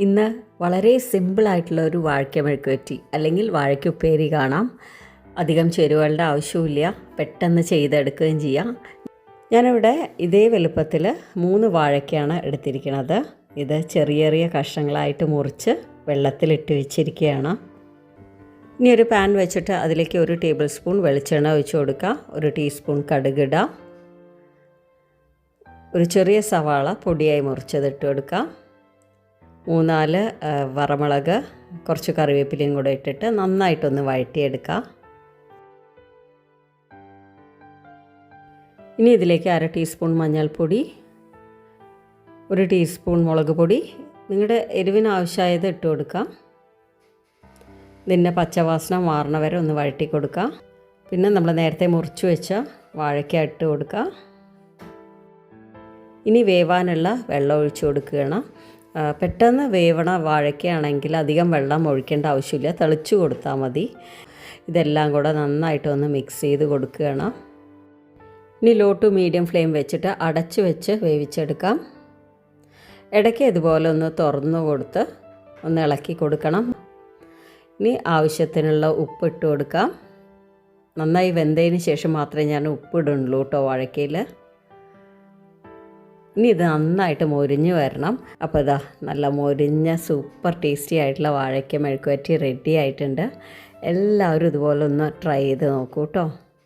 ഇന്ന് വളരെ സിമ്പിളായിട്ടുള്ള ഒരു വാഴയ്ക്ക മെഴുക്കുവരട്ടി അല്ലെങ്കിൽ വാഴയ്ക്ക ഉപ്പേരി കാണാം. അധികം ചേരുവകളുടെ ആവശ്യമില്ല, പെട്ടെന്ന് ചെയ്തെടുക്കുകയും ചെയ്യാം. ഞാനിവിടെ ഇതേ വലുപ്പത്തിൽ 3 വാഴയ്ക്കയാണ് എടുത്തിരിക്കുന്നത്. ഇത് ചെറിയ ചെറിയ കഷ്ണങ്ങളായിട്ട് മുറിച്ച് വെള്ളത്തിലിട്ട് വെച്ചിരിക്കുകയാണ്. ഇനി ഒരു പാൻ വെച്ചിട്ട് അതിലേക്ക് 1 ടേബിൾ സ്പൂൺ വെളിച്ചെണ്ണ ഒഴിച്ച് കൊടുക്കുക. 1 ടീസ്പൂൺ കടുകിടുക. ഒരു ചെറിയ സവാള പൊടിയായി മുറിച്ചതിട്ട് കൊടുക്കുക. 3-4 വറമുളക്, കുറച്ച് കറിവേപ്പിലയും കൂടെ ഇട്ടിട്ട് നന്നായിട്ടൊന്ന് വഴറ്റിയെടുക്കുക. ഇനി ഇതിലേക്ക് 1/2 ടീസ്പൂൺ മഞ്ഞൾപ്പൊടി, 1 ടീസ്പൂൺ മുളക് പൊടി, നിങ്ങളുടെ എരിവിന് ആവശ്യമായത് ഇട്ട് കൊടുക്കുക. ഇതിൻ്റെ പച്ചവാസന മാറണ വരെ ഒന്ന് വഴറ്റി കൊടുക്കുക. പിന്നെ നമ്മൾ നേരത്തെ മുറിച്ച് വെച്ച വാഴയ്ക്ക ഇട്ട് കൊടുക്കുക. ഇനി വേവാനുള്ള വെള്ളം ഒഴിച്ച് കൊടുക്കുകയാണ്. പെട്ടെന്ന് വേവണ വാഴയ്ക്കയാണെങ്കിൽ അധികം വെള്ളം ഒഴിക്കേണ്ട ആവശ്യമില്ല, തെളിച്ച് കൊടുത്താൽ മതി. ഇതെല്ലാം കൂടെ നന്നായിട്ടൊന്ന് മിക്സ് ചെയ്ത് കൊടുക്കുകയാണ്. ഇനി ലോ ടു മീഡിയം ഫ്ലെയിം വെച്ചിട്ട് അടച്ച് വെച്ച് വേവിച്ചെടുക്കാം. ഇടയ്ക്ക് ഇതുപോലെ ഒന്ന് തുറന്നു കൊടുത്ത് ഒന്ന് ഇളക്കി കൊടുക്കണം. ഇനി ആവശ്യത്തിനുള്ള ഉപ്പ് ഇട്ട് കൊടുക്കാം. നന്നായി വെന്തതിന് ശേഷം മാത്രമേ ഞാൻ ഉപ്പ് ഇടുള്ളൂ കേട്ടോ വാഴയ്ക്കയിൽ. ഇനി ഇത് നന്നായിട്ട് മൊരിഞ്ഞ് വരണം. അപ്പോൾ ഇതാ നല്ല മൊരിഞ്ഞ സൂപ്പർ ടേസ്റ്റി ആയിട്ടുള്ള വാഴയ്ക്ക മെഴുക്കുവരട്ടി റെഡി ആയിട്ടുണ്ട്. എല്ലാവരും ഇതുപോലെ ഒന്ന് ട്രൈ ചെയ്ത് നോക്കൂ കേട്ടോ.